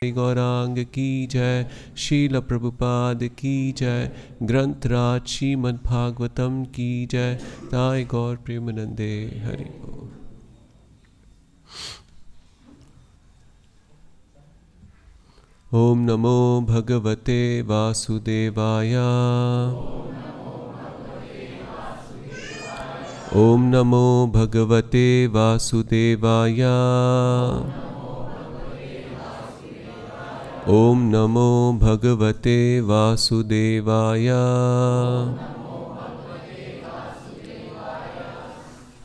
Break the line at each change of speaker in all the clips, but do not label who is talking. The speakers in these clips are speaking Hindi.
गौरांग की जय। शील प्रभुपाद की जय। ग्रंथराज श्रीमद् भागवतम की जय। ताय गौर प्रेमानंदे हरि बोल। ओम नमो भगवते वासुदेवाय। ओम नमो भगवते वासुदेवाय। ओम नमो भगवते वासुदेवाय।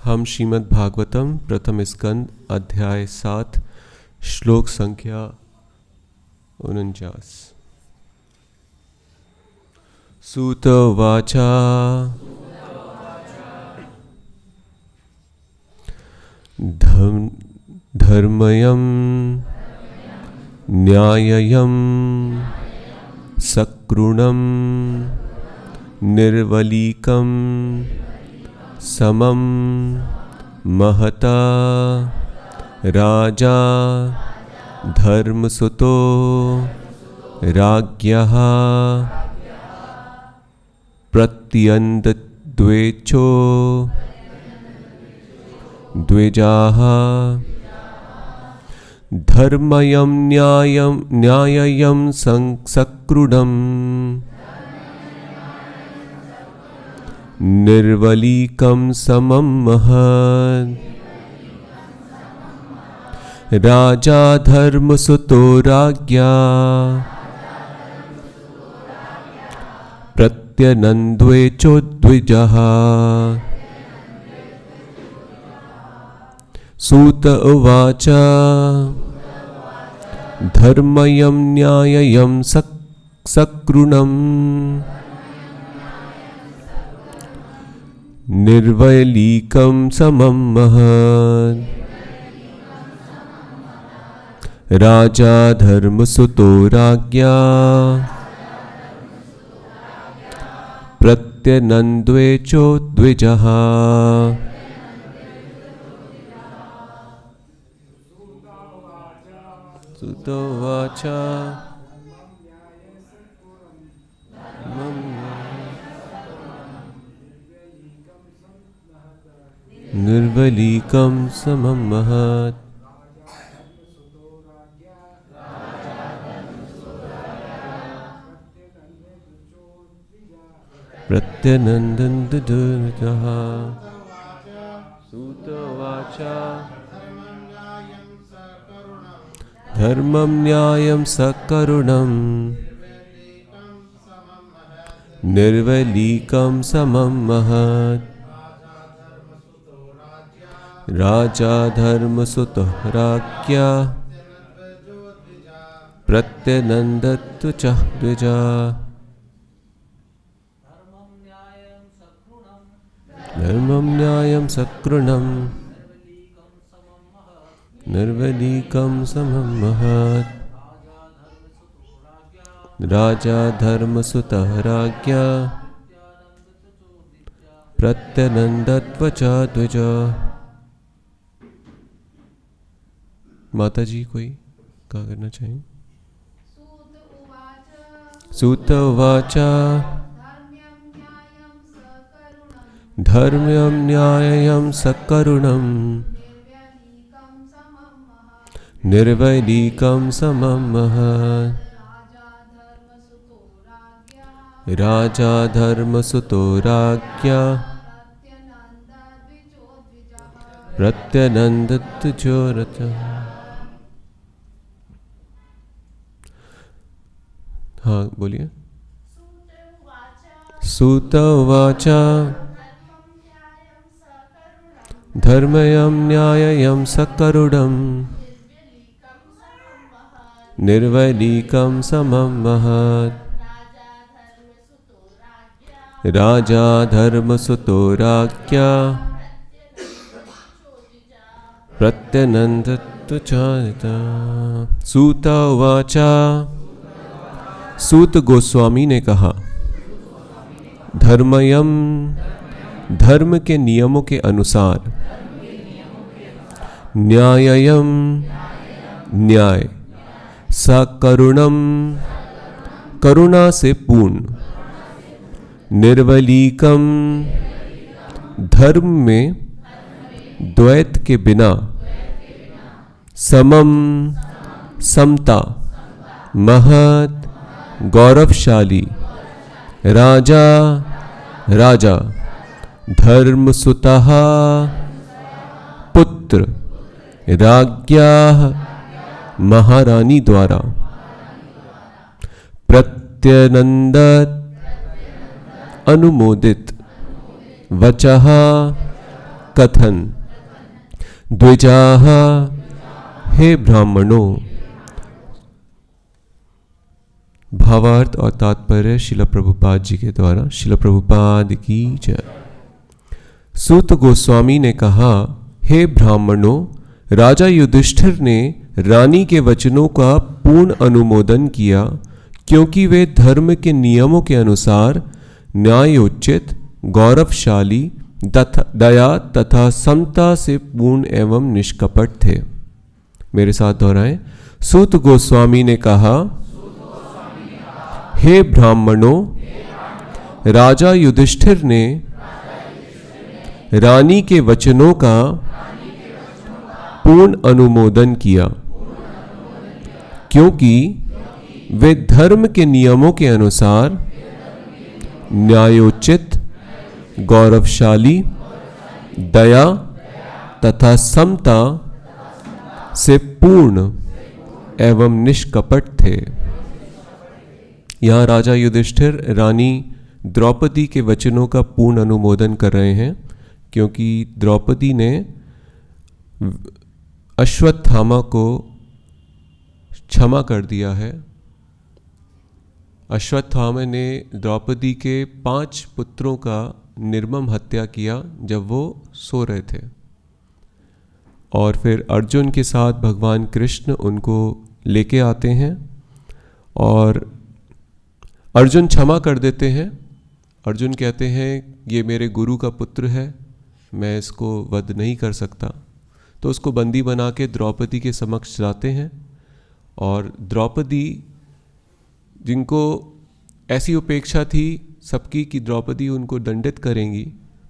हम श्रीमद् भागवतम प्रथम स्कंद अध्याय 7 श्लोक संख्या 49। सूत उवाच धर्मयं न्याय्यं सकृणं निर्वलीकं समं महता राजा धर्मसुतो राज्ञः प्रत्यन्दद्वेचो द्विजाः धर्मयं न्याय्यं सकृणं निर्वलीकं समं महत् राजा धर्मसुतो राज्ञा प्रत्यनन्द्वेचो द्विजः। सूत उवाच धर्मयं न्याय्यं सकृणं निर्वलीकं समं महत् राजा धर्मसुतो राज्ञा प्रत्यनन्द्वेचो द्विजः। सूत उवाच निर्वलीकं समं महत् प्रत्यनन्दद्विजः। सूत उवाच धर्मं न्यायं सकरुणं निर्वलीकं समं महत् राजा धर्मसुतो राज्ञा प्रत्यनन्दद्विजः द्विजा। धर्मं न्यायं सकरुणं निर्वलीकं समं महत् राजा धर्मसुतः राज्ञा प्रत्यनन्दद्विजः द्विजा। माता जी कोई क्या करना चाहिए? सूत उवाच धर्म्यं न्याय्यं सकरुणं निर्वलीकं समं महत् राजा धर्मसुतो राज्ञा प्रत्यनन्दद्विजो रथः। हाँ बोलिए। सूत उवाच धर्मयं न्याय्यं सकरुणं निर्वलीकं समं महत् राजा धर्मसुतो राज्ञा प्रत्यनन्दद्विजः। सूत उवाच सूत गोस्वामी ने कहा धर्मयं धर्म के नियमों के अनुसार न्याय्यं न्याय सकरुणम करुणा से पूर्ण, निर्वलीकम धर्म में द्वैत के बिना, समम समता, महत गौरवशाली, राजा राजा, धर्मसुतः पुत्र, राज्ञा महारानी द्वारा, प्रत्यनंदत अनुमोदित, वचः कथन, द्विजाः हे ब्राह्मणों। भावार्थ और तात्पर्य शिला प्रभुपाद जी के द्वारा। शिला प्रभुपाद की जय। सूत गोस्वामी ने कहा, हे ब्राह्मणों, राजा युधिष्ठिर ने रानी के वचनों का पूर्ण अनुमोदन किया, क्योंकि वे धर्म के नियमों के अनुसार न्यायोचित, गौरवशाली, दया तथा समता से पूर्ण एवं निष्कपट थे। मेरे साथ दोहराएं। सूत गोस्वामी ने कहा, हे ब्राह्मणों, राजा युधिष्ठिर ने रानी के वचनों का पूर्ण अनुमोदन किया, क्योंकि वे धर्म के नियमों के अनुसार न्यायोचित, गौरवशाली, दया तथा समता से पूर्ण एवं निष्कपट थे। यहाँ राजा युधिष्ठिर रानी द्रौपदी के वचनों का पूर्ण अनुमोदन कर रहे हैं, क्योंकि द्रौपदी ने अश्वत्थामा को क्षमा कर दिया है। अश्वत्थामा ने द्रौपदी के 5 पुत्रों का निर्मम हत्या किया जब वो सो रहे थे, और फिर अर्जुन के साथ भगवान कृष्ण उनको लेके आते हैं और अर्जुन क्षमा कर देते हैं। अर्जुन कहते हैं, ये मेरे गुरु का पुत्र है, मैं इसको वध नहीं कर सकता। तो उसको बंदी बना के द्रौपदी के समक्ष लाते हैं, और द्रौपदी, जिनको ऐसी उपेक्षा थी सबकी कि द्रौपदी उनको दंडित करेंगी,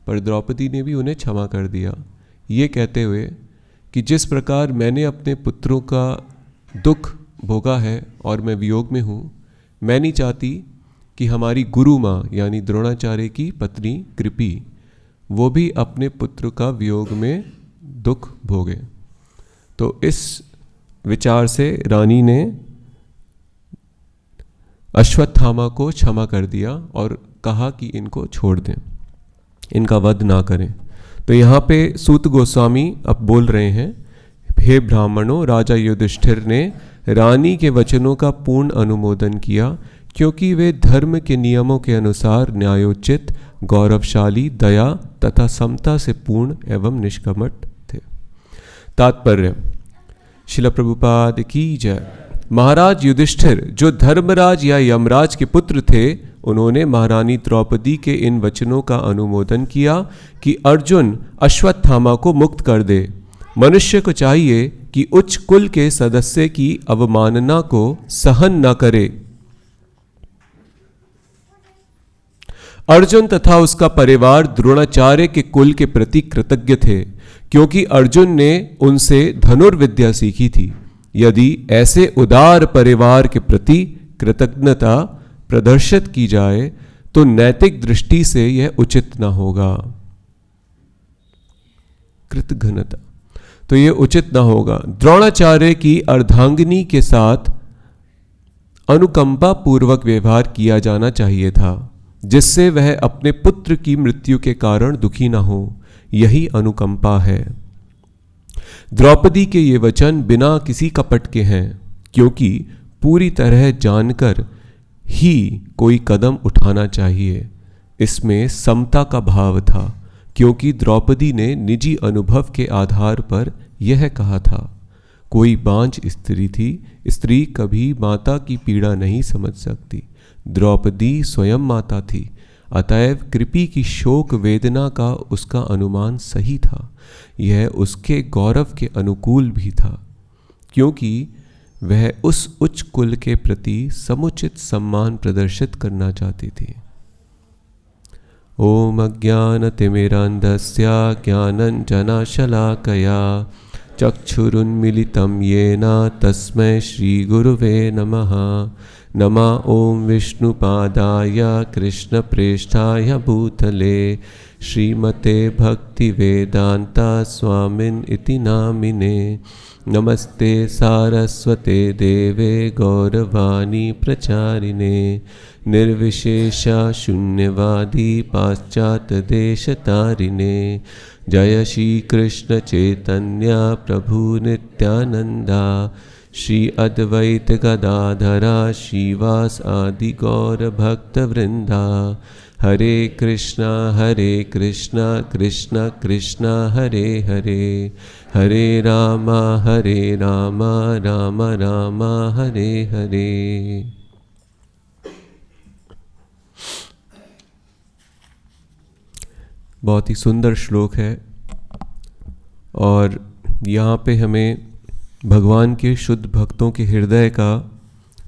पर द्रौपदी ने भी उन्हें क्षमा कर दिया, ये कहते हुए कि जिस प्रकार मैंने अपने पुत्रों का दुख भोगा है और मैं वियोग में हूँ, मैं नहीं चाहती कि हमारी गुरु माँ यानी द्रोणाचार्य की पत्नी कृपी वो भी अपने पुत्र का वियोग में दुख भोगे। तो इस विचार से रानी ने अश्वत्थामा को क्षमा कर दिया और कहा कि इनको छोड़ दें, इनका वध ना करें। तो यहाँ पे सूत गोस्वामी अब बोल रहे हैं, हे ब्राह्मणों, राजा युधिष्ठिर ने रानी के वचनों का पूर्ण अनुमोदन किया, क्योंकि वे धर्म के नियमों के अनुसार न्यायोचित, गौरवशाली, दया तथा समता से पूर्ण एवं निष्कपट थे। तात्पर्य। शिला प्रभुपाद की जय। महाराज युधिष्ठिर जो धर्मराज या यमराज के पुत्र थे, उन्होंने महारानी द्रौपदी के इन वचनों का अनुमोदन किया कि अर्जुन अश्वत्थामा को मुक्त कर दे। मनुष्य को चाहिए कि उच्च कुल के सदस्य की अवमानना को सहन न करे। अर्जुन तथा उसका परिवार द्रोणाचार्य के कुल के प्रति कृतज्ञ थे, क्योंकि अर्जुन ने उनसे धनुर्विद्या सीखी थी। यदि ऐसे उदार परिवार के प्रति कृतज्ञता प्रदर्शित की जाए तो नैतिक दृष्टि से यह उचित न होगा। कृतघ्नता, तो यह उचित न होगा। द्रोणाचार्य की अर्धांगिनी के साथ अनुकंपा पूर्वक व्यवहार किया जाना चाहिए था, जिससे वह अपने पुत्र की मृत्यु के कारण दुखी न हो। यही अनुकंपा है। द्रौपदी के ये वचन बिना किसी कपट के हैं, क्योंकि पूरी तरह जानकर ही कोई कदम उठाना चाहिए। इसमें समता का भाव था, क्योंकि द्रौपदी ने निजी अनुभव के आधार पर यह कहा था। कोई बांझ स्त्री थी, स्त्री कभी माता की पीड़ा नहीं समझ सकती। द्रौपदी स्वयं माता थी, अतएव कृपी की शोक वेदना का उसका अनुमान सही था। यह उसके गौरव के अनुकूल भी था, क्योंकि वह उस उच्च कुल के प्रति समुचित सम्मान प्रदर्शित करना चाहती थी। ओम अज्ञानतिमिरान्धस्य ज्ञानञ्जनशलाकया चक्षुरुन्मीलितं येन तस्मै श्रीगुरुवे नमः। नमः ओम विष्णुपादाय कृष्णप्रेष्ठाय भूतले श्रीमते भक्तिवेदान्ता स्वामिन् इति नामिने। नमस्ते सारस्वते देवे गौरवाणी प्रचारिणे निर्विशेष शून्यवादी पाश्चात्य देशतारिणे। जय श्री कृष्ण चैतन्य प्रभु नित्यानंदा श्री अद्वैत गदाधरा श्रीवास आदि गौर भक्त वृंदा। हरे कृष्णा कृष्णा कृष्णा हरे हरे, हरे राम राम राम हरे हरे। बहुत ही सुंदर श्लोक है और यहाँ पे हमें भगवान के शुद्ध भक्तों के हृदय का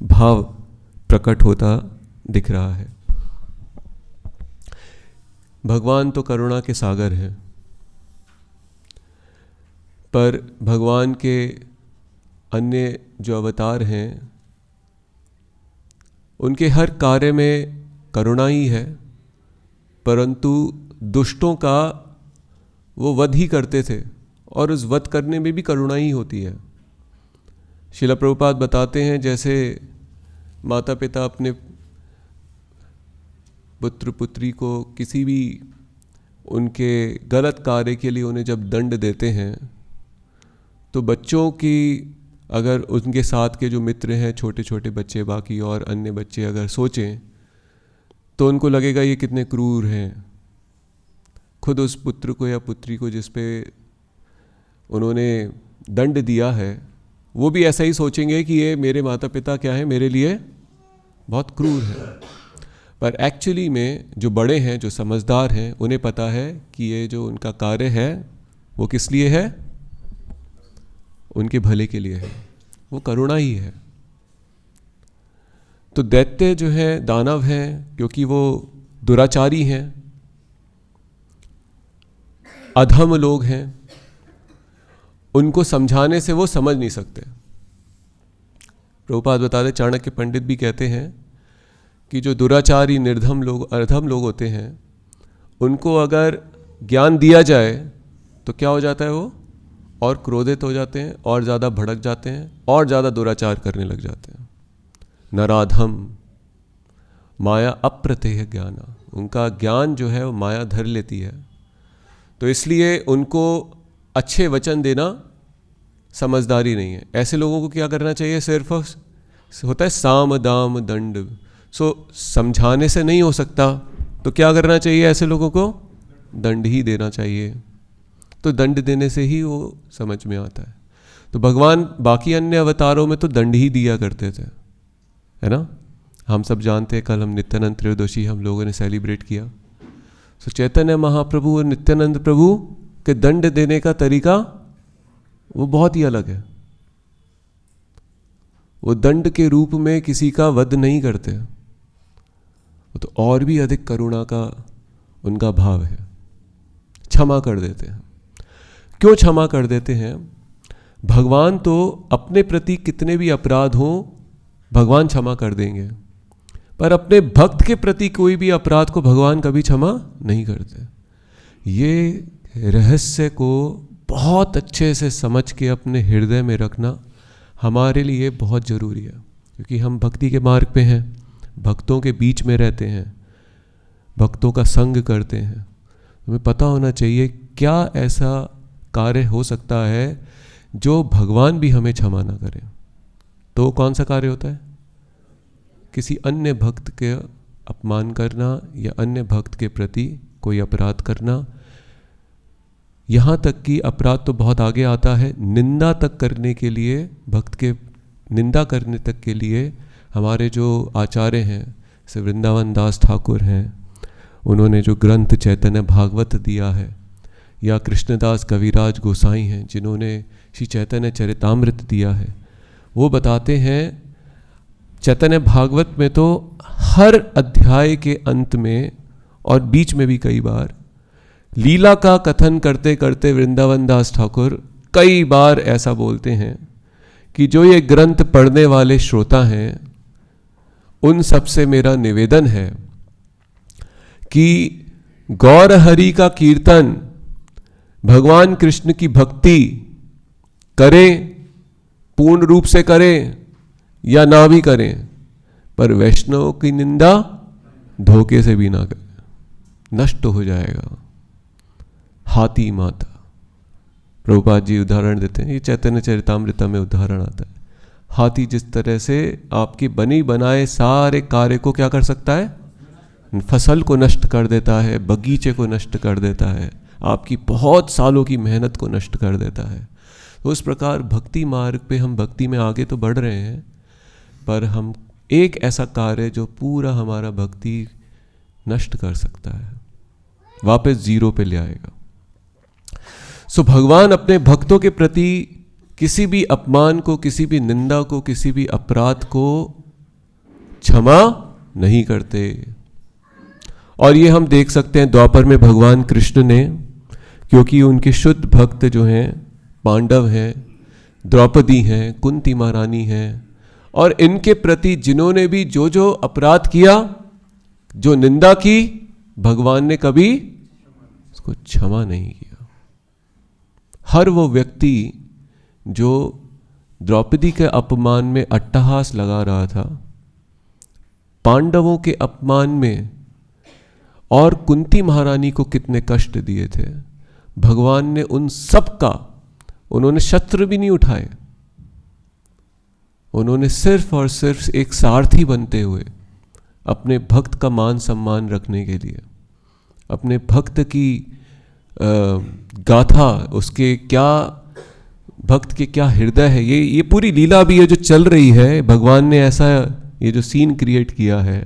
भाव प्रकट होता दिख रहा है। भगवान तो करुणा के सागर हैं, पर भगवान के अन्य जो अवतार हैं उनके हर कार्य में करुणा ही है, परंतु दुष्टों का वो वध ही करते थे और उस वध करने में भी करुणा ही होती है। श्रील प्रभुपाद बताते हैं जैसे माता पिता अपने पुत्र पुत्री को किसी भी उनके गलत कार्य के लिए उन्हें जब दंड देते हैं तो बच्चों की अगर उनके साथ के जो मित्र हैं छोटे छोटे बच्चे बाकी और अन्य बच्चे अगर सोचें तो उनको लगेगा ये कितने क्रूर हैं। खुद उस पुत्र को या पुत्री को जिस पे उन्होंने दंड दिया है वो भी ऐसा ही सोचेंगे कि ये मेरे माता पिता क्या है, मेरे लिए बहुत क्रूर है। पर एक्चुअली में जो बड़े हैं जो समझदार हैं उन्हें पता है कि ये जो उनका कार्य है वो किस लिए है, उनके भले के लिए है, वो करुणा ही है। तो दैत्य जो है दानव हैं क्योंकि वो दुराचारी हैं, अधम लोग हैं, उनको समझाने से वो समझ नहीं सकते। प्रभुपाद बताते चाणक्य पंडित भी कहते हैं कि जो दुराचारी निर्धम लोग अधम लोग होते हैं उनको अगर ज्ञान दिया जाए तो क्या हो जाता है, वो और क्रोधित हो जाते हैं और ज़्यादा भड़क जाते हैं और ज़्यादा दुराचार करने लग जाते हैं। नराधम माया अप्रत्यय ज्ञाना, उनका ज्ञान जो है वो माया धर लेती है। तो इसलिए उनको अच्छे वचन देना समझदारी नहीं है। ऐसे लोगों को क्या करना चाहिए, सिर्फ होता है साम दाम दंड। समझाने से नहीं हो सकता तो क्या करना चाहिए, ऐसे लोगों को दंड ही देना चाहिए। तो दंड देने से ही वो समझ में आता है। तो भगवान बाकी अन्य अवतारों में तो दंड ही दिया करते थे, है ना। हम सब जानते हैं, कल हम नित्यानंद त्रयोदशी हम लोगों ने सेलिब्रेट किया। तो चैतन्य महाप्रभु और नित्यानंद प्रभु के दंड देने का तरीका वो बहुत ही अलग है। वो दंड के रूप में किसी का वध नहीं करते, तो और भी अधिक करुणा का उनका भाव है, क्षमा कर देते हैं। क्यों क्षमा कर देते हैं? भगवान तो अपने प्रति कितने भी अपराध हों भगवान क्षमा कर देंगे, पर अपने भक्त के प्रति कोई भी अपराध को भगवान कभी क्षमा नहीं करते। ये रहस्य को बहुत अच्छे से समझ के अपने हृदय में रखना हमारे लिए बहुत ज़रूरी है, क्योंकि हम भक्ति के मार्ग पे हैं, भक्तों के बीच में रहते हैं, भक्तों का संग करते हैं। हमें पता होना चाहिए क्या ऐसा कार्य हो सकता है जो भगवान भी हमें क्षमा ना करें। तो कौन सा कार्य होता है? किसी अन्य भक्त के अपमान करना या अन्य भक्त के प्रति कोई अपराध करना। यहाँ तक कि अपराध तो बहुत आगे आता है, निंदा तक करने के लिए, भक्त के निंदा करने तक के लिए हमारे जो आचार्य हैं, जैसे वृंदावन दास ठाकुर हैं, उन्होंने जो ग्रंथ चैतन्य भागवत दिया है, या कृष्णदास कविराज गोसाई हैं जिन्होंने श्री चैतन्य चरितामृत दिया है, वो बताते हैं चैतन्य भागवत में तो हर अध्याय के अंत में और बीच में भी कई बार लीला का कथन करते करते वृंदावन दास ठाकुर कई बार ऐसा बोलते हैं कि जो ये ग्रंथ पढ़ने वाले श्रोता हैं उन सब से मेरा निवेदन है कि गौर हरि का कीर्तन, भगवान कृष्ण की भक्ति करें, पूर्ण रूप से करें या ना भी करें, पर वैष्णव की निंदा धोखे से भी ना करें, नष्ट हो जाएगा। हाथी माता, प्रभुपाद जी उदाहरण देते हैं, ये चैतन्य चरितामृता में उदाहरण आता है। हाथी जिस तरह से आपकी बनी बनाए सारे कार्य को क्या कर सकता है, फसल को नष्ट कर देता है, बगीचे को नष्ट कर देता है, आपकी बहुत सालों की मेहनत को नष्ट कर देता है। तो उस प्रकार भक्ति मार्ग पे हम भक्ति में आगे तो बढ़ रहे हैं, पर हम एक ऐसा कार्य जो पूरा हमारा भक्ति नष्ट कर सकता है, वापस जीरो पे ले आएगा। सो भगवान अपने भक्तों के प्रति किसी भी अपमान को, किसी भी निंदा को, किसी भी अपराध को क्षमा नहीं करते। और ये हम देख सकते हैं द्वापर में भगवान कृष्ण ने, क्योंकि उनके शुद्ध भक्त जो हैं पांडव हैं, द्रौपदी हैं, कुंती महारानी हैं, और इनके प्रति जिन्होंने भी जो जो अपराध किया, जो निंदा की, भगवान ने कभी उसको क्षमा नहीं किया। हर वो व्यक्ति जो द्रौपदी के अपमान में अट्टहास लगा रहा था, पांडवों के अपमान में और कुंती महारानी को कितने कष्ट दिए थे, भगवान ने उन सब का, उन्होंने शस्त्र भी नहीं उठाए, उन्होंने सिर्फ और सिर्फ एक सारथी बनते हुए अपने भक्त का मान सम्मान रखने के लिए, अपने भक्त की गाथा, उसके क्या भक्त के क्या हृदय है, ये पूरी लीला भी है जो चल रही है। भगवान ने ऐसा ये जो सीन क्रिएट किया है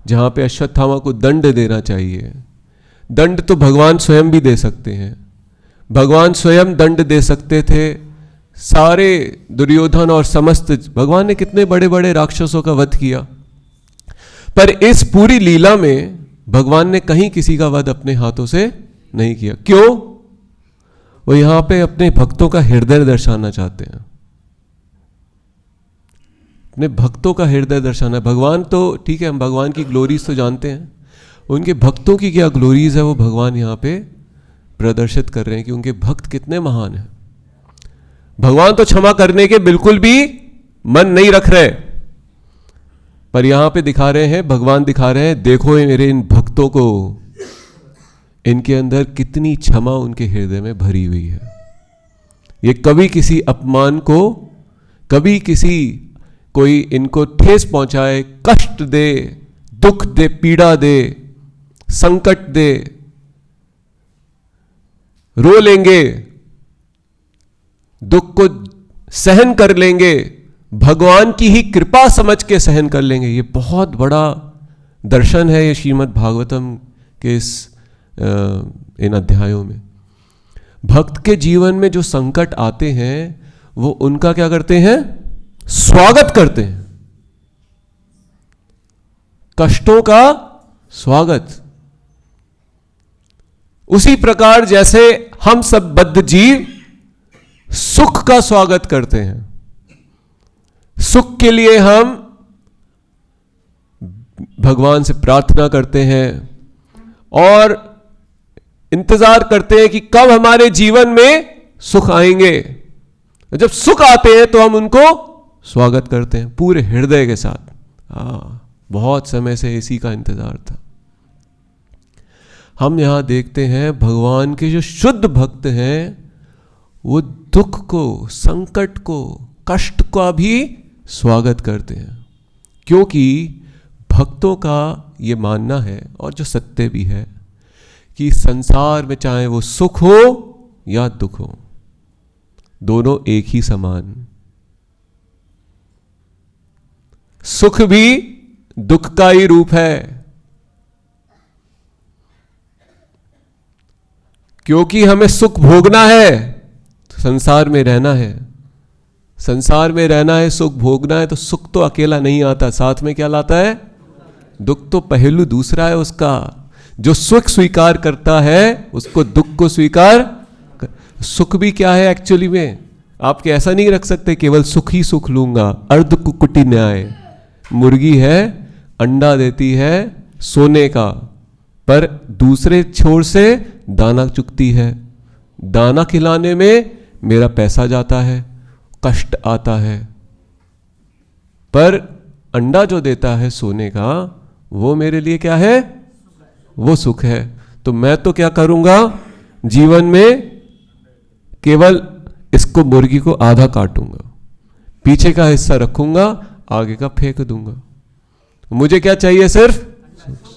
जहाँ पे अश्वत्थामा को दंड देना चाहिए, दंड तो भगवान स्वयं भी दे सकते हैं, भगवान स्वयं दंड दे सकते थे। सारे दुर्योधन और समस्त, भगवान ने कितने बड़े बड़े राक्षसों का वध किया, पर इस पूरी लीला में भगवान ने कहीं किसी का वध अपने हाथों से नहीं किया। क्यों? वो यहां पे अपने भक्तों का हृदय दर्शाना चाहते हैं, अपने भक्तों का हृदय दर्शाना। भगवान तो ठीक है, हम भगवान की ग्लोरीज तो जानते हैं, उनके भक्तों की क्या ग्लोरीज है वो भगवान यहां पे प्रदर्शित कर रहे हैं कि उनके भक्त कितने महान हैं। भगवान तो क्षमा करने के बिल्कुल भी मन नहीं रख रहे, पर यहां पे दिखा रहे हैं, भगवान दिखा रहे हैं, देखो मेरे इन भक्तों को, इनके अंदर कितनी क्षमा उनके हृदय में भरी हुई है। ये कभी किसी अपमान को, कभी किसी कोई इनको ठेस पहुंचाए, कष्ट दे, दुख दे, पीड़ा दे, संकट दे, रो लेंगे, दुख को सहन कर लेंगे, भगवान की ही कृपा समझ के सहन कर लेंगे। ये बहुत बड़ा दर्शन है ये श्रीमद् भागवतम के इस इन अध्यायों में। भक्त के जीवन में जो संकट आते हैं वो उनका क्या करते हैं, स्वागत करते हैं, कष्टों का स्वागत। उसी प्रकार जैसे हम सब बद्ध जीव सुख का स्वागत करते हैं, सुख के लिए हम भगवान से प्रार्थना करते हैं और इंतजार करते हैं कि कब हमारे जीवन में सुख आएंगे। जब सुख आते हैं तो हम उनको स्वागत करते हैं पूरे हृदय के साथ। बहुत समय से इसी का इंतजार था। हम यहां देखते हैं भगवान के जो शुद्ध भक्त हैं वो दुख को, संकट को, कष्ट का भी स्वागत करते हैं, क्योंकि भक्तों का ये मानना है और जो सत्य भी है कि संसार में चाहे वो सुख हो या दुख हो, दोनों एक ही समान। सुख भी दुख का ही रूप है, क्योंकि हमें सुख भोगना है, संसार में रहना है। संसार में रहना है, सुख भोगना है, तो सुख तो अकेला नहीं आता, साथ में क्या लाता है? दुख तो पहलू दूसरा है उसका। जो सुख स्वीकार करता है उसको दुख को स्वीकार। सुख भी क्या है एक्चुअली में? आप ऐसा नहीं रख सकते केवल सुख ही सुख लूंगा। अर्ध कुकुटी न्याय। मुर्गी है, अंडा देती है सोने का, पर दूसरे छोर से दाना चुगती है। दाना खिलाने में मेरा पैसा जाता है, कष्ट आता है, पर अंडा जो देता है सोने का, वो मेरे लिए क्या है? वो सुख है। तो मैं तो क्या करूंगा जीवन में? केवल इसको, मुर्गी को आधा काटूंगा, पीछे का हिस्सा रखूंगा, आगे का फेंक दूंगा। मुझे क्या चाहिए? सिर्फ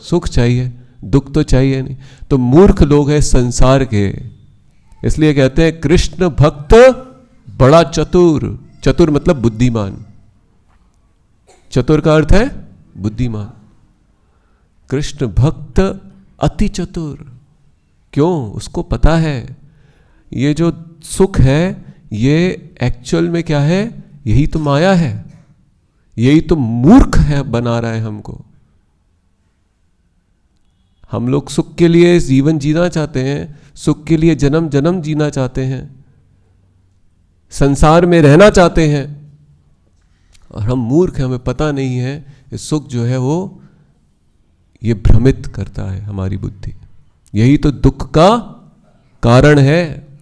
सुख चाहिए, दुख तो चाहिए नहीं। तो मूर्ख लोग हैं संसार के, इसलिए कहते हैं कृष्ण भक्त बड़ा चतुर। चतुर मतलब बुद्धिमान। चतुर का अर्थ है बुद्धिमान। कृष्ण भक्त अति चतुर। क्यों? उसको पता है ये जो सुख है ये एक्चुअल में क्या है? यही तो माया है, यही तो मूर्ख है, बना रहा है हमको। हम लोग सुख के लिए जीवन जीना चाहते हैं, सुख के लिए जन्म जन्म जीना चाहते हैं, संसार में रहना चाहते हैं, और हम मूर्ख हैं, हमें पता नहीं है ये सुख जो है वो ये भ्रमित करता है हमारी बुद्धि। यही तो दुख का कारण है।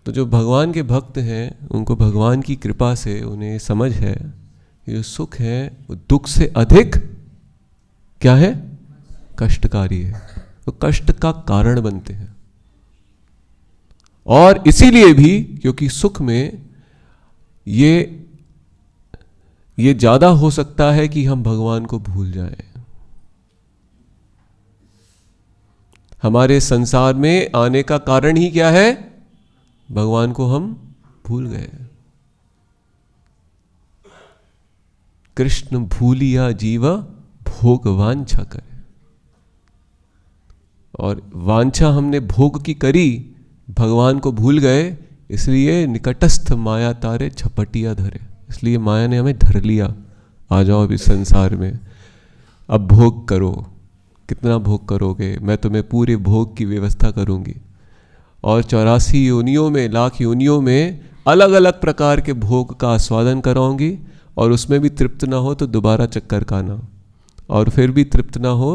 तो जो भगवान के भक्त हैं उनको भगवान की कृपा से उन्हें समझ है कि जो सुख है वो दुख से अधिक क्या है? कष्टकारी है। तो कष्ट का कारण बनते हैं। और इसीलिए भी क्योंकि सुख में ये ज्यादा हो सकता है कि हम भगवान को भूल जाएं। हमारे संसार में आने का कारण ही क्या है? भगवान को हम भूल गए। कृष्ण भूलिया जीव भोग वांछा करे। और वांछा हमने भोग की करी, भगवान को भूल गए, इसलिए निकटस्थ माया तारे झपटिया धरे। इसलिए माया ने हमें धर लिया। आ जाओ अभी संसार में, अब भोग करो। कितना भोग करोगे? मैं तुम्हें पूरे भोग की व्यवस्था करूंगी, और 84 योनियों में, लाख योनियों में अलग अलग प्रकार के भोग का आस्वादन कराऊंगी, और उसमें भी तृप्त ना हो तो दोबारा चक्कर खाना, और फिर भी तृप्त ना हो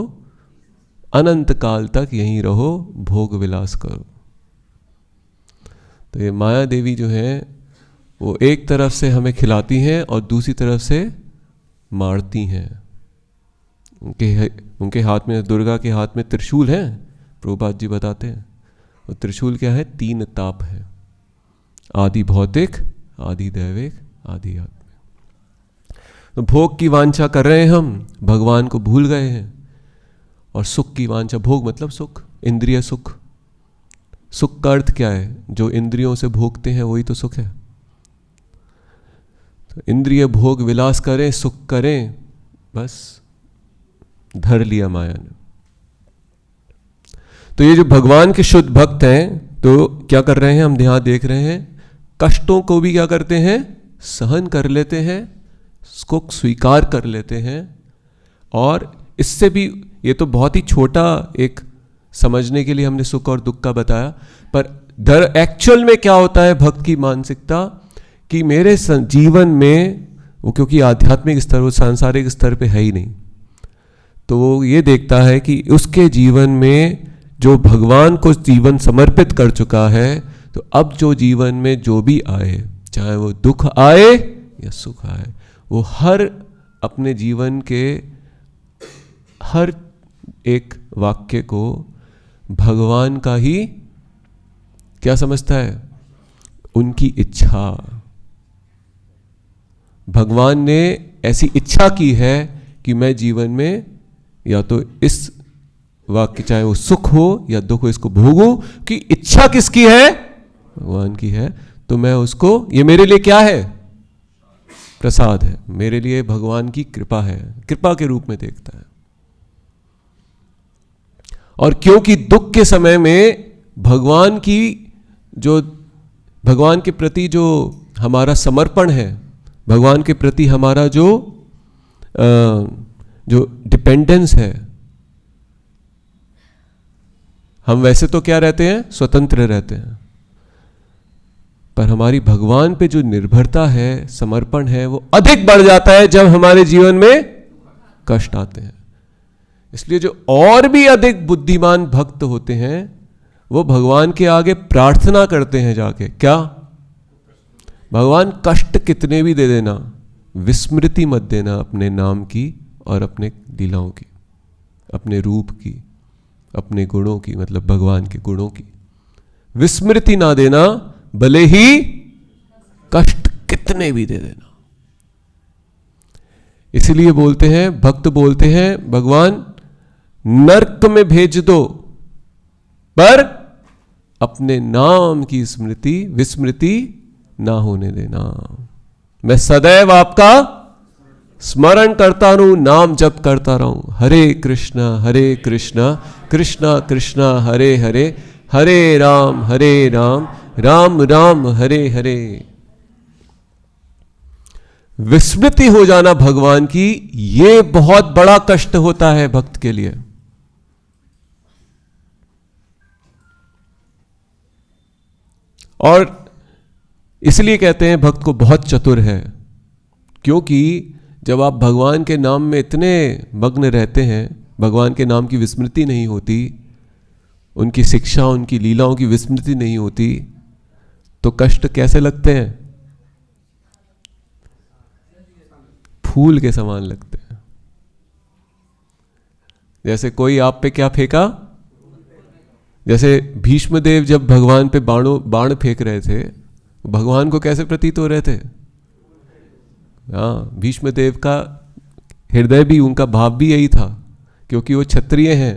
अनंत काल तक यहीं रहो, भोग विलास करो। तो ये माया देवी जो है वो एक तरफ से हमें खिलाती हैं और दूसरी तरफ से मारती हैं। उनके हाथ में, दुर्गा के हाथ में त्रिशूल है। प्रभुपाद जी बताते हैं वो त्रिशूल क्या है? 3 ताप है, आदि भौतिक, आदि दैविक, आदि आत्मिक। तो भोग की वांछा कर रहे हैं हम, भगवान को भूल गए हैं। और सुख की वांछा, भोग मतलब सुख, इंद्रिय सुख। सुख का अर्थ क्या है? जो इंद्रियों से भोगते हैं वही तो सुख है। तो इंद्रिय भोग विलास करें, सुख करें, बस धर लिया माया ने। तो ये जो भगवान के शुद्ध भक्त हैं तो क्या कर रहे हैं? हम ध्यान देख रहे हैं, कष्टों को भी क्या करते हैं? सहन कर लेते हैं, उसको स्वीकार कर लेते हैं। और इससे भी, ये तो बहुत ही छोटा एक समझने के लिए हमने सुख और दुख का बताया, पर एक्चुअल में क्या होता है भक्त की मानसिकता? कि मेरे जीवन में वो, क्योंकि आध्यात्मिक स्तर, वो सांसारिक स्तर पे है ही नहीं, तो वो ये देखता है कि उसके जीवन में जो भगवान को जीवन समर्पित कर चुका है, तो अब जो जीवन में जो भी आए, चाहे वो दुख आए या सुख आए, वो हर अपने जीवन के हर एक वाक्य को भगवान का ही क्या समझता है? उनकी इच्छा। भगवान ने ऐसी इच्छा की है कि मैं जीवन में या तो इस वाक्य, चाहे वो सुख हो या दुख हो, इसको भोगूं। कि इच्छा किसकी है? भगवान की है। तो मैं उसको, ये मेरे लिए क्या है? प्रसाद है, मेरे लिए भगवान की कृपा है, कृपा के रूप में देखता है। और क्योंकि दुख के समय में भगवान के प्रति जो हमारा समर्पण है, भगवान के प्रति हमारा जो डिपेंडेंस है, हम वैसे तो क्या रहते हैं, स्वतंत्र रहते हैं, पर हमारी भगवान पे जो निर्भरता है, समर्पण है, वो अधिक बढ़ जाता है जब हमारे जीवन में कष्ट आते हैं। इसलिए जो और भी अधिक बुद्धिमान भक्त होते हैं वो भगवान के आगे प्रार्थना करते हैं जाके, क्या, भगवान कष्ट कितने भी दे देना, विस्मृति मत देना अपने नाम की और अपने लीलाओं की, अपने रूप की, अपने गुणों की, मतलब भगवान के गुणों की विस्मृति ना देना, भले ही कष्ट कितने भी दे देना। इसलिए बोलते हैं, भक्त बोलते हैं, भगवान नरक में भेज दो पर अपने नाम की विस्मृति ना होने देना। मैं सदैव आपका स्मरण करता रहूं, नाम जप करता रहूं, हरे कृष्णा कृष्णा कृष्णा हरे हरे, हरे राम राम राम हरे हरे। विस्मृति हो जाना भगवान की, ये बहुत बड़ा कष्ट होता है भक्त के लिए। और इसलिए कहते हैं भक्त को बहुत चतुर है, क्योंकि जब आप भगवान के नाम में इतने मग्न रहते हैं, भगवान के नाम की विस्मृति नहीं होती, उनकी शिक्षा, उनकी लीलाओं की विस्मृति नहीं होती, तो कष्ट कैसे लगते हैं, फूल के समान लगते हैं। जैसे कोई आप पे क्या फेंका, जैसे भीष्मदेव जब भगवान पे बाण फेंक रहे थे, भगवान को कैसे प्रतीत हो रहे थे, हाँ, भीष्मदेव का हृदय भी, उनका भाव भी यही था, क्योंकि वो क्षत्रिय हैं,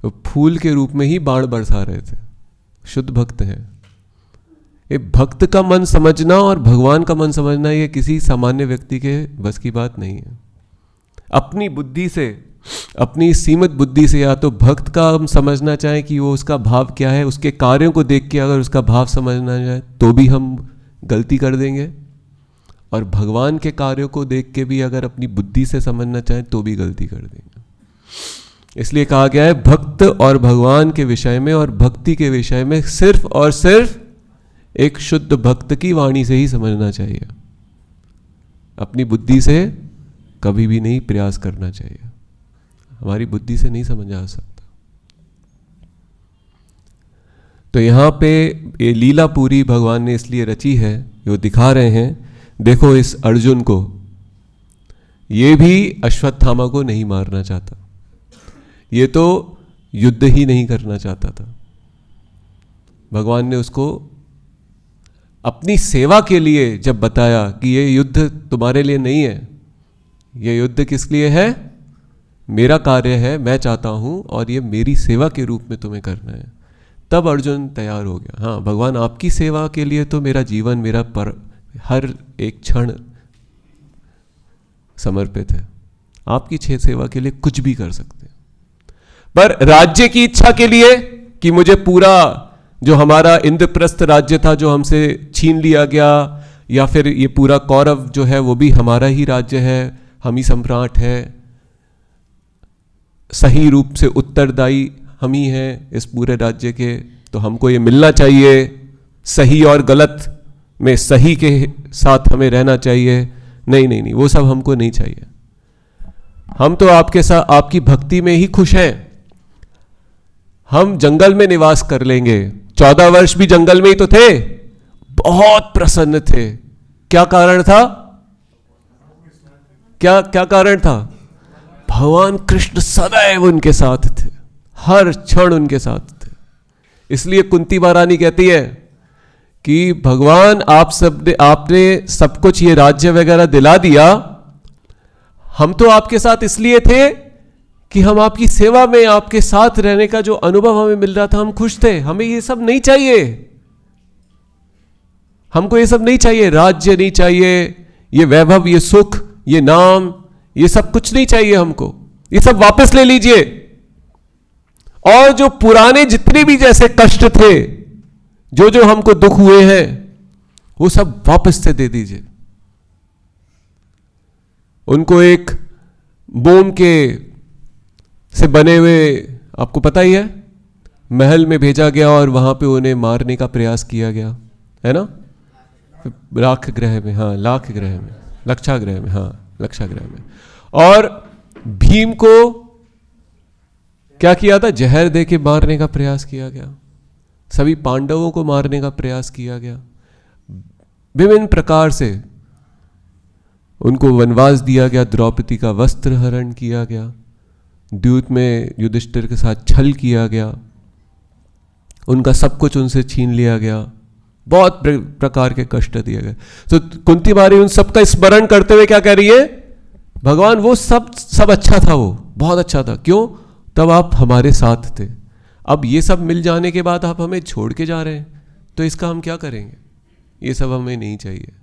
तो फूल के रूप में ही बाण बरसा रहे थे, शुद्ध भक्त हैं। ये भक्त का मन समझना और भगवान का मन समझना, ये किसी सामान्य व्यक्ति के बस की बात नहीं है। अपनी बुद्धि से, अपनी सीमित बुद्धि से, या तो भक्त का हम समझना चाहें कि वो उसका भाव क्या है, उसके कार्यों को देख के अगर उसका भाव समझना जाए तो भी हम गलती कर देंगे, और भगवान के कार्यों को देख के भी अगर अपनी बुद्धि से समझना चाहें तो भी गलती कर देंगे। इसलिए कहा गया है भक्त और भगवान के विषय में और भक्ति के विषय में सिर्फ और सिर्फ एक शुद्ध भक्त की वाणी से ही समझना चाहिए, अपनी बुद्धि से कभी भी नहीं प्रयास करना चाहिए, हमारी बुद्धि से नहीं समझा सकता। तो यहां पे ये लीला पूरी भगवान ने इसलिए रची है, वो दिखा रहे हैं, देखो इस अर्जुन को, ये भी अश्वत्थामा को नहीं मारना चाहता, ये तो युद्ध ही नहीं करना चाहता था। भगवान ने उसको अपनी सेवा के लिए जब बताया कि ये युद्ध तुम्हारे लिए नहीं है, ये युद्ध किस लिए है, मेरा कार्य है, मैं चाहता हूं, और ये मेरी सेवा के रूप में तुम्हें करना है, तब अर्जुन तैयार हो गया। हाँ, भगवान आपकी सेवा के लिए तो मेरा जीवन, मेरा हर एक क्षण समर्पित है, आपकी सेवा के लिए कुछ भी कर सकते हैं। पर राज्य की इच्छा के लिए कि मुझे पूरा जो हमारा इंद्रप्रस्थ राज्य था जो हमसे छीन लिया गया, या फिर ये पूरा कौरव जो है वो भी हमारा ही राज्य है, हम ही सम्राट है, सही रूप से उत्तरदायी हम ही हैं इस पूरे राज्य के, तो हमको ये मिलना चाहिए, सही और गलत में सही के साथ हमें रहना चाहिए। नहीं नहीं नहीं, वो सब हमको नहीं चाहिए, हम तो आपके साथ, आपकी भक्ति में ही खुश हैं। हम जंगल में निवास कर लेंगे, 14 वर्ष भी जंगल में ही तो थे, बहुत प्रसन्न थे। क्या कारण था, क्या क्या कारण था, भगवान कृष्ण सदैव उनके साथ थे, हर क्षण उनके साथ थे। इसलिए कुंती महारानी कहती है कि भगवान आपने सब कुछ ये राज्य वगैरह दिला दिया, हम तो आपके साथ इसलिए थे कि हम आपकी सेवा में, आपके साथ रहने का जो अनुभव हमें मिल रहा था, हम खुश थे, हमें ये सब नहीं चाहिए, हमको ये सब नहीं चाहिए, राज्य नहीं चाहिए, ये वैभव, ये सुख, ये नाम, ये सब कुछ नहीं चाहिए हमको, ये सब वापस ले लीजिए। और जो पुराने जितने भी जैसे कष्ट थे, जो जो हमको दुख हुए हैं, वो सब वापस से दे दीजिए। उनको एक मोम के से बने हुए, आपको पता ही है, महल में भेजा गया और वहां पे उन्हें मारने का प्रयास किया गया, है ना, लाख ग्रह में, हाँ लाख ग्रह में, लक्षाग्रह में, हाँ लक्षाग्रह में। और भीम को क्या किया था, जहर दे के मारने का प्रयास किया गया। सभी पांडवों को मारने का प्रयास किया गया। विभिन्न प्रकार से उनको वनवास दिया गया, द्रौपदी का वस्त्र हरण किया गया, द्यूत में युधिष्ठिर के साथ छल किया गया, उनका सब कुछ उनसे छीन लिया गया, बहुत प्रकार के कष्ट दिए गए। तो कुंती मारी उन सब का स्मरण करते हुए क्या कह रही है, भगवान वो सब अच्छा था, वो बहुत अच्छा था, क्यों, तब आप हमारे साथ थे। अब ये सब मिल जाने के बाद आप हमें छोड़ के जा रहे हैं, तो इसका हम क्या करेंगे, ये सब हमें नहीं चाहिए।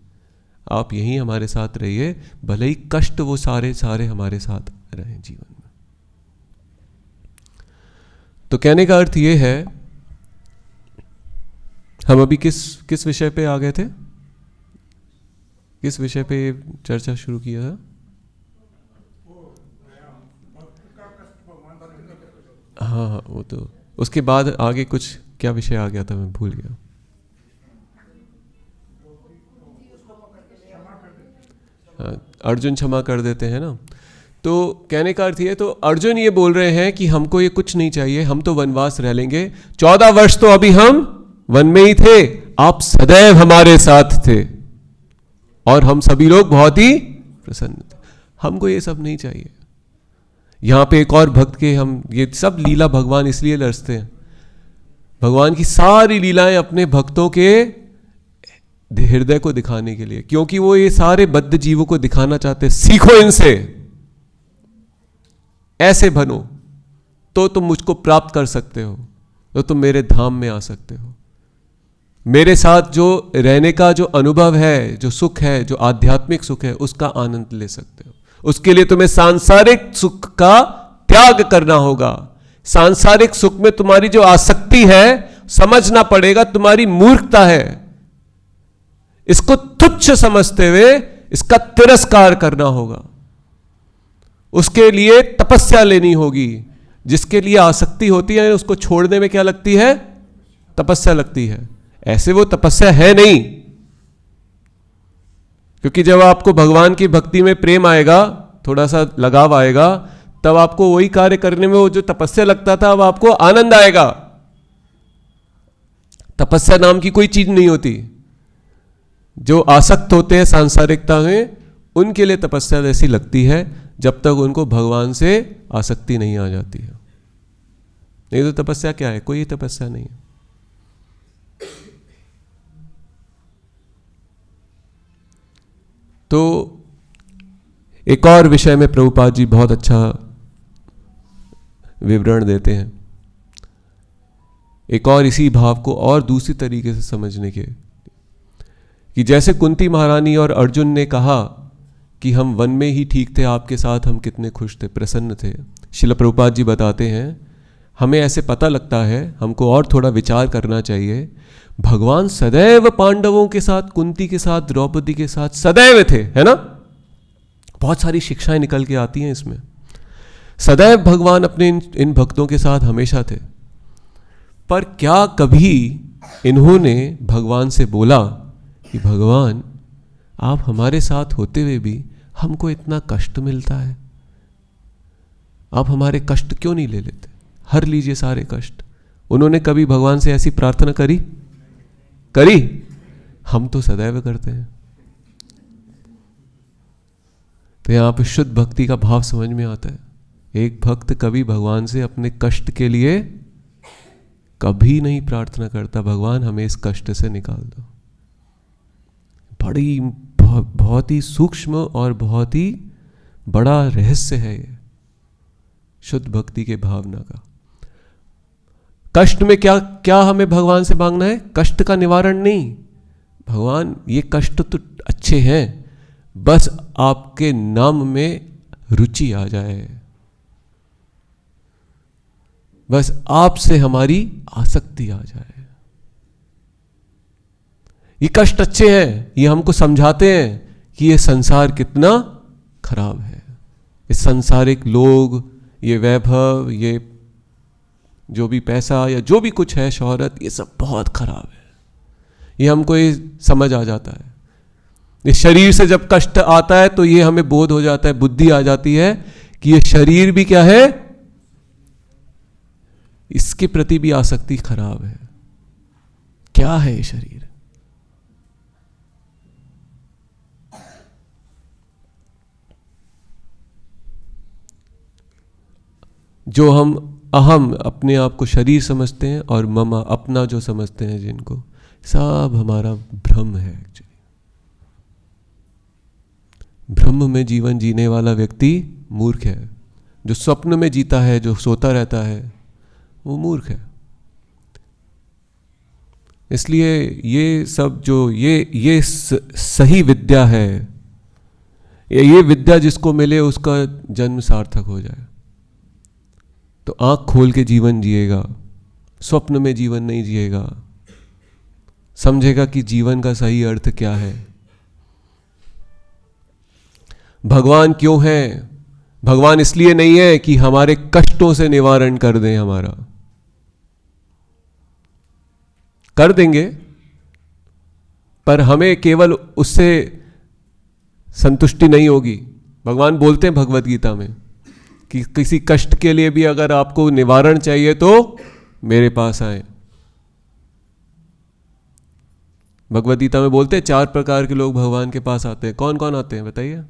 आप यहीं हमारे साथ रहिए, भले ही कष्ट वो सारे सारे हमारे साथ रहें जीवन में। तो कहने का अर्थ ये है, हम अभी किस विषय पे आ गए थे, किस विषय पे चर्चा शुरू किया था? हाँ, वो तो उसके बाद आगे कुछ क्या विषय आ गया था, मैं भूल गया। अर्जुन क्षमा कर देते हैं ना। तो कहने का अर्थ ये, तो अर्जुन ये बोल रहे हैं कि हमको ये कुछ नहीं चाहिए, हम तो वनवास रह लेंगे। 14 वर्ष तो अभी हम वन में ही थे, आप सदैव हमारे साथ थे और हम सभी लोग बहुत ही प्रसन्न थे। हमको ये सब नहीं चाहिए। यहां पे एक और भक्त के, हम ये सब लीला भगवान इसलिए लरसते हैं, भगवान की सारी लीलाएं अपने भक्तों के हृदय को दिखाने के लिए, क्योंकि वो ये सारे बद्ध जीवों को दिखाना चाहते हैं, सीखो इनसे, ऐसे बनो तो तुम मुझको प्राप्त कर सकते हो, तो तुम मेरे धाम में आ सकते हो। मेरे साथ जो रहने का जो अनुभव है, जो सुख है, जो आध्यात्मिक सुख है, उसका आनंद ले सकते हो। उसके लिए तुम्हें सांसारिक सुख का त्याग करना होगा। सांसारिक सुख में तुम्हारी जो आसक्ति है, समझना पड़ेगा तुम्हारी मूर्खता है। इसको तुच्छ समझते हुए इसका तिरस्कार करना होगा। उसके लिए तपस्या लेनी होगी। जिसके लिए आसक्ति होती है उसको छोड़ने में क्या लगती है, तपस्या लगती है। ऐसे वो तपस्या है नहीं, क्योंकि जब आपको भगवान की भक्ति में प्रेम आएगा, थोड़ा सा लगाव आएगा, तब आपको वही कार्य करने में वो जो तपस्या लगता था, अब आपको आनंद आएगा। तपस्या नाम की कोई चीज नहीं होती। जो आसक्त होते हैं सांसारिकता में, उनके लिए तपस्या ऐसी लगती है जब तक उनको भगवान से आसक्ति नहीं आ जाती है। नहीं तो तपस्या क्या है, कोई तपस्या नहीं है। तो एक और विषय में प्रभुपाद जी बहुत अच्छा विवरण देते हैं, एक और इसी भाव को और दूसरी तरीके से समझने के, कि जैसे कुंती महारानी और अर्जुन ने कहा कि हम वन में ही ठीक थे, आपके साथ हम कितने खुश थे, प्रसन्न थे। श्रील प्रभुपाद जी बताते हैं, हमें ऐसे पता लगता है, हमको और थोड़ा विचार करना चाहिए, भगवान सदैव पांडवों के साथ, कुंती के साथ, द्रौपदी के साथ सदैव थे, है ना। बहुत सारी शिक्षाएं निकल के आती हैं इसमें। सदैव भगवान अपने इन भक्तों के साथ हमेशा थे। पर क्या कभी इन्होंने भगवान से बोला कि भगवान, आप हमारे साथ होते हुए भी हमको इतना कष्ट मिलता है, आप हमारे कष्ट क्यों नहीं ले लेते, हर लीजिए सारे कष्ट। उन्होंने कभी भगवान से ऐसी प्रार्थना करी? हम तो सदैव करते हैं। तो यहां पे शुद्ध भक्ति का भाव समझ में आता है। एक भक्त कभी भगवान से अपने कष्ट के लिए कभी नहीं प्रार्थना करता, भगवान हमें इस कष्ट से निकाल दो। बड़ी बहुत ही सूक्ष्म और बहुत ही बड़ा रहस्य है ये शुद्ध भक्ति के भावना का। कष्ट में क्या क्या हमें भगवान से मांगना है? कष्ट का निवारण नहीं। भगवान ये कष्ट तो अच्छे हैं, बस आपके नाम में रुचि आ जाए, बस आपसे हमारी आसक्ति आ जाए। ये कष्ट अच्छे हैं, ये हमको समझाते हैं कि ये संसार कितना खराब है, ये सांसारिक लोग, ये वैभव, ये जो भी पैसा या जो भी कुछ है, शोहरत, ये सब बहुत खराब है। ये हमको ये समझ आ जाता है। इस शरीर से जब कष्ट आता है तो ये हमें बोध हो जाता है, बुद्धि आ जाती है कि ये शरीर भी क्या है, इसके प्रति भी आसक्ति खराब है। क्या है ये शरीर? जो हम अहम अपने आप को शरीर समझते हैं और मम अपना जो समझते हैं जिनको, सब हमारा भ्रम है। एक्चुअली ब्रह्म में जीवन जीने वाला व्यक्ति मूर्ख है। जो स्वप्न में जीता है, जो सोता रहता है, वो मूर्ख है। इसलिए ये सब जो ये सही विद्या है, ये विद्या जिसको मिले उसका जन्म सार्थक हो जाए। तो आंख खोल के जीवन जिएगा, स्वप्न में जीवन नहीं जिएगा, समझेगा कि जीवन का सही अर्थ क्या है, भगवान क्यों है। भगवान इसलिए नहीं है कि हमारे कष्टों से निवारण कर दें, हमारा कर देंगे, पर हमें केवल उससे संतुष्टि नहीं होगी। भगवान बोलते हैं भगवत गीता में कि किसी कष्ट के लिए भी अगर आपको निवारण चाहिए तो मेरे पास आए। भगवत गीता में बोलते हैं 4 प्रकार के लोग भगवान के पास आते हैं। कौन कौन आते हैं बताइए?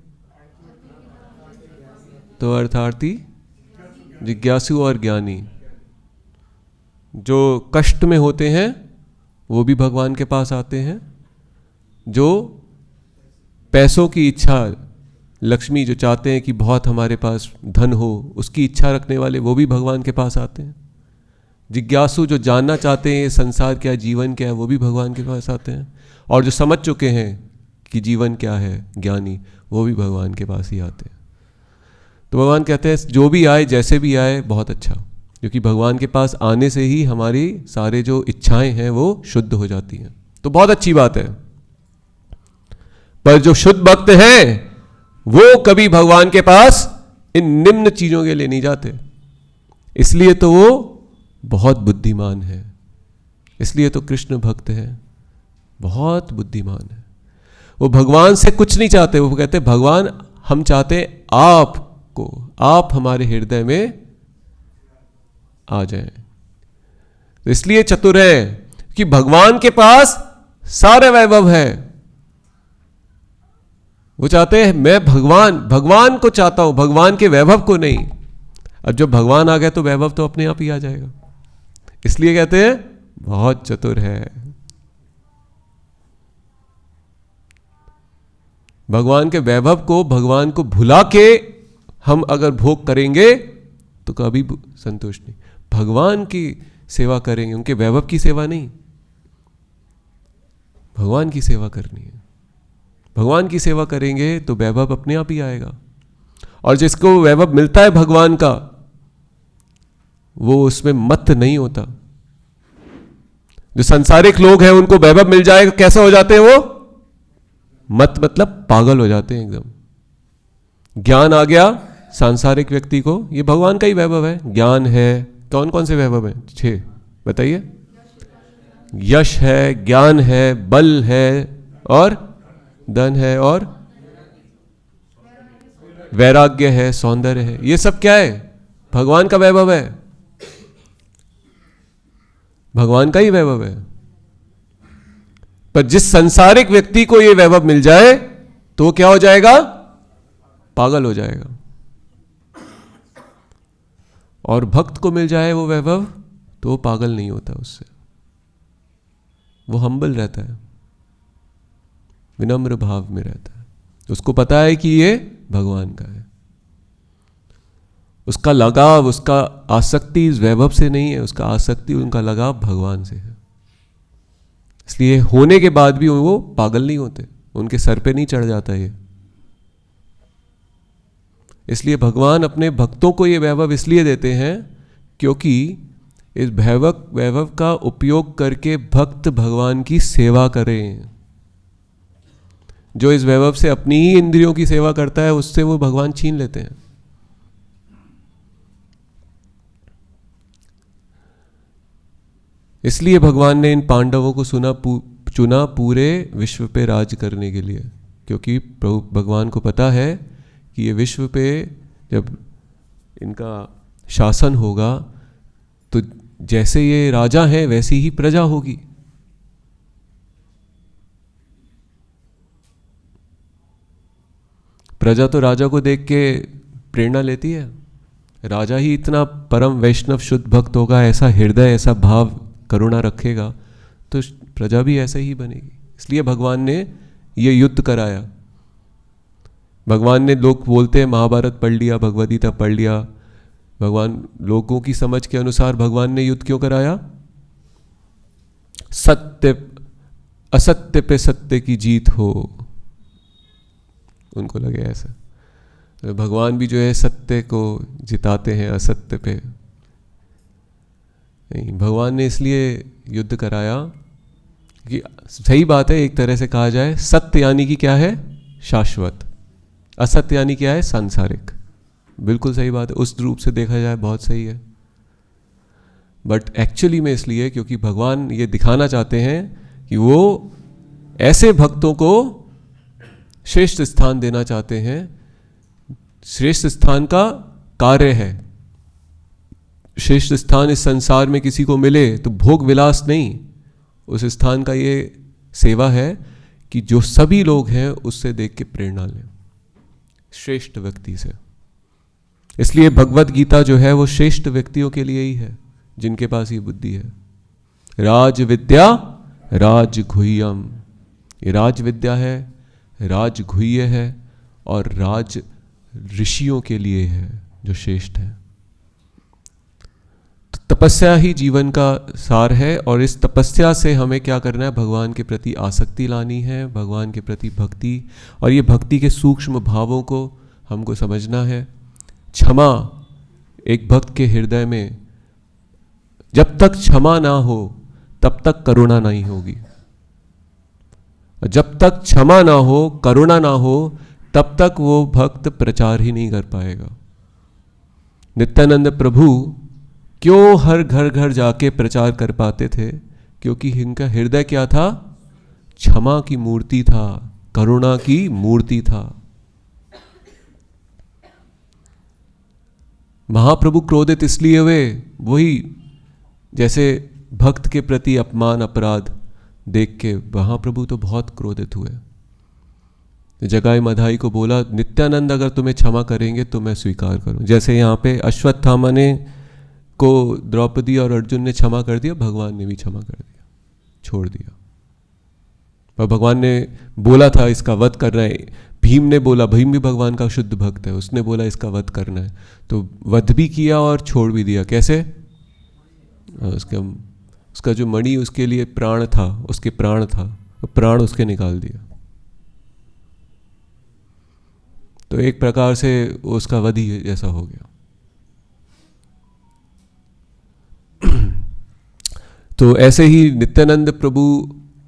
तो अर्थार्थी, जिज्ञासु और ज्ञानी। जो कष्ट में होते हैं वो भी भगवान के पास आते हैं। जो पैसों की इच्छा, लक्ष्मी जो चाहते हैं कि बहुत हमारे पास धन हो, उसकी इच्छा रखने वाले, वो भी भगवान के पास आते हैं। जिज्ञासु जो जानना चाहते हैं ये संसार क्या है, जीवन क्या है, वो भी भगवान के पास आते हैं। और जो समझ चुके हैं कि जीवन क्या है, ज्ञानी, वो भी भगवान के पास ही आते हैं। तो भगवान कहते हैं जो भी आए, जैसे भी आए, बहुत अच्छा, क्योंकि भगवान के पास आने से ही हमारी सारे जो इच्छाएं हैं वो शुद्ध हो जाती हैं। तो बहुत अच्छी बात है। पर जो शुद्ध भक्त हैं वो कभी भगवान के पास इन निम्न चीजों के लिए नहीं जाते। इसलिए तो वो बहुत बुद्धिमान है, इसलिए तो कृष्ण भक्त है, बहुत बुद्धिमान है। वो भगवान से कुछ नहीं चाहते। वो कहते भगवान हम चाहते आपको, आप हमारे हृदय में आ जाएं। तो इसलिए चतुर है कि भगवान के पास सारे वैभव है। वो चाहते हैं मैं भगवान को चाहता हूं, भगवान के वैभव को नहीं। अब जब भगवान आ गया तो वैभव तो अपने आप ही आ जाएगा। इसलिए कहते हैं बहुत चतुर है। भगवान के वैभव को, भगवान को भुला के हम अगर भोग करेंगे तो कभी संतुष्ट नहीं। भगवान की सेवा करेंगे, उनके वैभव की सेवा नहीं, भगवान की सेवा करनी है। भगवान की सेवा करेंगे तो वैभव अपने आप ही आएगा। और जिसको वैभव मिलता है भगवान का, वो उसमें मत नहीं होता। जो संसारिक लोग हैं उनको वैभव मिल जाएगा, कैसे हो जाते हैं वो? मत मतलब पागल हो जाते हैं एकदम। ज्ञान आ गया सांसारिक व्यक्ति को, ये भगवान का ही वैभव है। ज्ञान है, कौन कौन से वैभव हैं? 6 बताइए। यश है, ज्ञान है, बल है, और धन है, और वैराग्य है, सौंदर्य है। ये सब क्या है? भगवान का वैभव है, भगवान का ही वैभव है। पर जिस संसारिक व्यक्ति को ये वैभव मिल जाए तो क्या हो जाएगा? पागल हो जाएगा। और भक्त को मिल जाए वो वैभव तो वो पागल नहीं होता उससे, वो हम्बल रहता है, विनम्र भाव में रहता है। उसको पता है कि ये भगवान का है। उसका लगाव, उसका आसक्ति इस वैभव से नहीं है, उसका आसक्ति, उनका लगाव भगवान से है। इसलिए होने के बाद भी वो पागल नहीं होते, उनके सर पे नहीं चढ़ जाता ये। इसलिए भगवान अपने भक्तों को ये वैभव इसलिए देते हैं क्योंकि इस वैभव का उपयोग करके भक्त भगवान की सेवा करें। जो इस वैभव से अपनी ही इंद्रियों की सेवा करता है, उससे वो भगवान छीन लेते हैं। इसलिए भगवान ने इन पांडवों को चुना पूरे विश्व पे राज करने के लिए, क्योंकि प्रभु भगवान को पता है कि ये विश्व पे जब इनका शासन होगा तो जैसे ये राजा है वैसी ही प्रजा होगी। प्रजा तो राजा को देख के प्रेरणा लेती है। राजा ही इतना परम वैष्णव शुद्ध भक्त होगा, ऐसा हृदय, ऐसा भाव, करुणा रखेगा, तो प्रजा भी ऐसे ही बनेगी। इसलिए भगवान ने ये युद्ध कराया। भगवान ने, लोग बोलते हैं महाभारत पढ़ लिया, भगवद गीता पढ़ लिया, भगवान लोगों की समझ के अनुसार भगवान ने युद्ध क्यों कराया? सत्य असत्य पे सत्य की जीत हो, उनको लगे ऐसा। तो भगवान भी जो है सत्य को जिताते हैं असत्य पे। नहीं, भगवान ने इसलिए युद्ध कराया कि सही बात है, एक तरह से कहा जाए सत्य यानी कि क्या है? शाश्वत। असत्य यानी क्या है? सांसारिक। बिल्कुल सही बात है, उस रूप से देखा जाए बहुत सही है। बट एक्चुअली में इसलिए क्योंकि भगवान ये दिखाना चाहते हैं कि वो ऐसे भक्तों को श्रेष्ठ स्थान देना चाहते हैं। श्रेष्ठ स्थान का कार्य है। श्रेष्ठ स्थान इस संसार में किसी को मिले तो भोग विलास नहीं, उस स्थान का ये सेवा है कि जो सभी लोग हैं उससे देख के प्रेरणा लें, श्रेष्ठ व्यक्ति से। इसलिए भगवत गीता जो है वो श्रेष्ठ व्यक्तियों के लिए ही है, जिनके पास ये बुद्धि है। राज विद्या राजगुह्यम, ये राज विद्या है, राजगुह्य है, और राज ऋषियों के लिए है जो श्रेष्ठ है। तो तपस्या ही जीवन का सार है, और इस तपस्या से हमें क्या करना है? भगवान के प्रति आसक्ति लानी है, भगवान के प्रति भक्ति, और ये भक्ति के सूक्ष्म भावों को हमको समझना है। क्षमा एक भक्त के हृदय में, जब तक क्षमा ना हो तब तक करुणा नहीं होगी। जब तक क्षमा ना हो, करुणा ना हो, तब तक वो भक्त प्रचार ही नहीं कर पाएगा। नित्यानंद प्रभु क्यों हर घर घर जाके प्रचार कर पाते थे? क्योंकि इनका हृदय क्या था? क्षमा की मूर्ति था, करुणा की मूर्ति था। महाप्रभु क्रोधित इसलिए हुए, वही जैसे भक्त के प्रति अपमान अपराध देख के महाप्रभु तो बहुत क्रोधित हुए। जगाई मधाई को बोला, नित्यानंद अगर तुम्हें क्षमा करेंगे तो मैं स्वीकार करूं। जैसे यहाँ पे अश्वत्थामा ने को द्रौपदी और अर्जुन ने क्षमा कर दिया, भगवान ने भी क्षमा कर दिया, छोड़ दिया। पर भगवान ने बोला था इसका वध करना है। भीम ने बोला, भीम भी भगवान का शुद्ध भक्त है, उसने बोला इसका वध करना है, तो वध भी किया और छोड़ भी दिया। कैसे? उसका जो मणि उसके लिए प्राण था, उसके प्राण था, वो प्राण उसके निकाल दिया। तो एक प्रकार से उसका वध ही जैसा हो गया। तो ऐसे ही नित्यानंद प्रभु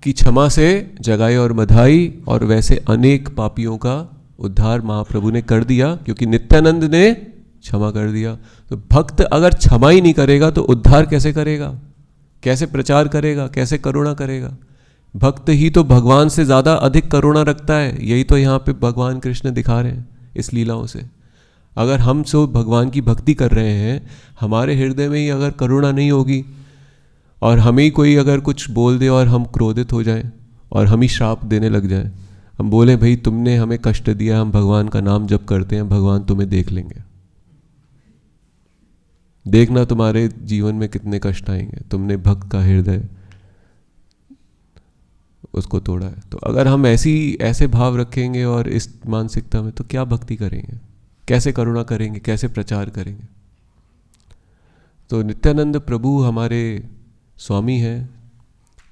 की क्षमा से जगाई और मधाई और वैसे अनेक पापियों का उद्धार महाप्रभु ने कर दिया, क्योंकि नित्यानंद ने क्षमा कर दिया। तो भक्त अगर क्षमा ही नहीं करेगा तो उद्धार कैसे करेगा? कैसे प्रचार करेगा? कैसे करुणा करेगा? भक्त ही तो भगवान से ज़्यादा अधिक करुणा रखता है। यही तो यहाँ पे भगवान कृष्ण दिखा रहे हैं इस लीलाओं से। अगर हम सब भगवान की भक्ति कर रहे हैं, हमारे हृदय में ही अगर करुणा नहीं होगी और हमें ही कोई अगर कुछ बोल दे और हम क्रोधित हो जाएं और हम ही श्राप देने लग जाएं, हम बोले भाई तुमने हमें कष्ट दिया, हम भगवान का नाम जप करते हैं, भगवान तुम्हें देख लेंगे, देखना तुम्हारे जीवन में कितने कष्ट आएंगे, तुमने भक्त का हृदय उसको तोड़ा है। तो अगर हम ऐसे भाव रखेंगे और इस मानसिकता में, तो क्या भक्ति करेंगे? कैसे करुणा करेंगे? कैसे प्रचार करेंगे? तो नित्यानंद प्रभु हमारे स्वामी हैं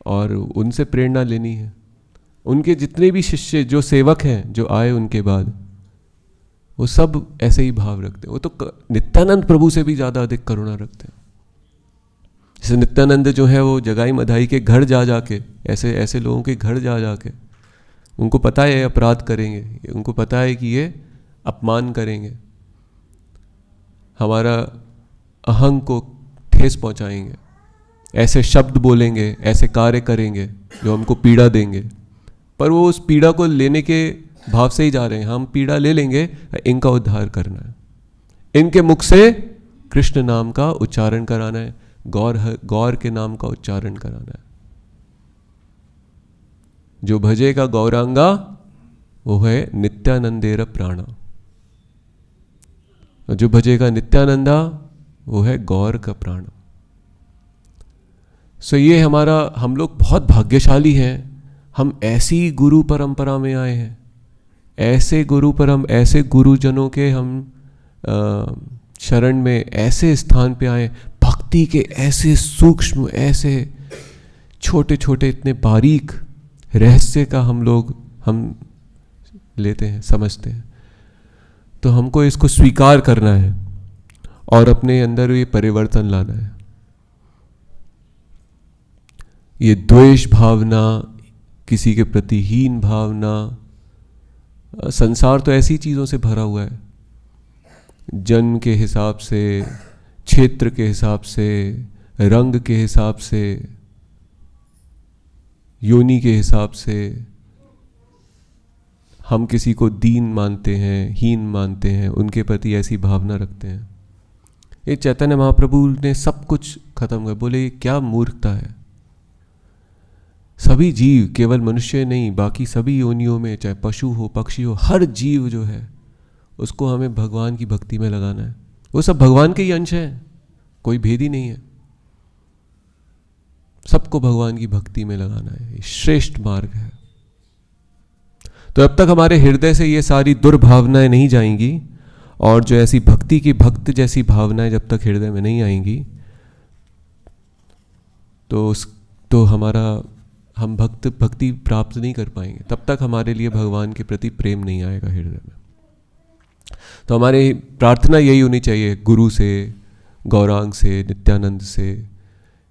और उनसे प्रेरणा लेनी है। उनके जितने भी शिष्य जो सेवक हैं जो आए उनके बाद, वो सब ऐसे ही भाव रखते हैं। वो तो नित्यानंद प्रभु से भी ज़्यादा अधिक करुणा रखते हैं। जैसे नित्यानंद जो है वो जगाई मधाई के घर जा जाके, ऐसे लोगों के घर जा जाके उनको पता है अपराध करेंगे, उनको पता है कि ये अपमान करेंगे, हमारा अहंग को ठेस पहुंचाएंगे, ऐसे शब्द बोलेंगे, ऐसे कार्य करेंगे जो हमको पीड़ा देंगे, पर वो उस पीड़ा को लेने के भाव से ही जा रहे हैं। हम पीड़ा ले लेंगे, इनका उद्धार करना है, इनके मुख से कृष्ण नाम का उच्चारण कराना है, गौर के नाम का उच्चारण कराना है। जो भजेगा गौरांगा वो है नित्यानंदेर प्राणा, जो भजेगा नित्यानंदा वो है गौर का प्राण। सो ये हमारा, हम लोग बहुत भाग्यशाली हैं, हम ऐसी गुरु परंपरा में आए हैं, ऐसे गुरुजनों के हम शरण में, ऐसे स्थान पे आए, भक्ति के ऐसे सूक्ष्म, ऐसे छोटे छोटे, इतने बारीक रहस्य का हम लेते हैं, समझते हैं। तो हमको इसको स्वीकार करना है और अपने अंदर ये परिवर्तन लाना है। ये द्वेष भावना, किसी के प्रति हीन भावना, संसार तो ऐसी चीज़ों से भरा हुआ है, जन्म के हिसाब से, क्षेत्र के हिसाब से, रंग के हिसाब से, योनि के हिसाब से हम किसी को दीन मानते हैं, हीन मानते हैं, उनके प्रति ऐसी भावना रखते हैं। ये चैतन्य महाप्रभु ने सब कुछ खत्म कर, बोले ये क्या मूर्खता है। सभी जीव, केवल मनुष्य नहीं, बाकी सभी योनियों में, चाहे पशु हो, पक्षी हो, हर जीव जो है उसको हमें भगवान की भक्ति में लगाना है। वो सब भगवान के ही अंश हैं, कोई भेद ही नहीं है, सबको भगवान की भक्ति में लगाना है, ये श्रेष्ठ मार्ग है। तो अब तक हमारे हृदय से ये सारी दुर्भावनाएं नहीं जाएंगी, और जो ऐसी भक्ति की, भक्त जैसी भावनाएं जब तक हृदय में नहीं आएंगी तो हम भक्ति प्राप्त नहीं कर पाएंगे, तब तक हमारे लिए भगवान के प्रति प्रेम नहीं आएगा हृदय में। तो हमारी प्रार्थना यही होनी चाहिए गुरु से, गौरांग से, नित्यानंद से,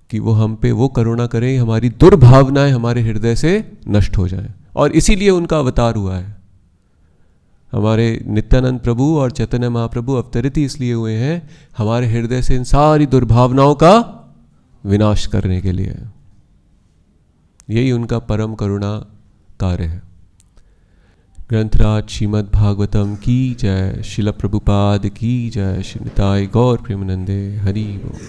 कि वो हम पे वो करुणा करें, हमारी दुर्भावनाएं हमारे हृदय से नष्ट हो जाएं। और इसीलिए उनका अवतार हुआ है। हमारे नित्यानंद प्रभु और चैतन्य महाप्रभु अवतरित इसलिए हुए हैं हमारे हृदय से इन सारी दुर्भावनाओं का विनाश करने के लिए। यही उनका परम करुणा कार्य है। ग्रंथराज श्रीमद् भागवतम की जय, शिल प्रभुपाद की जय, श्री निताय गौर प्रेमानंदे, हरि बोल।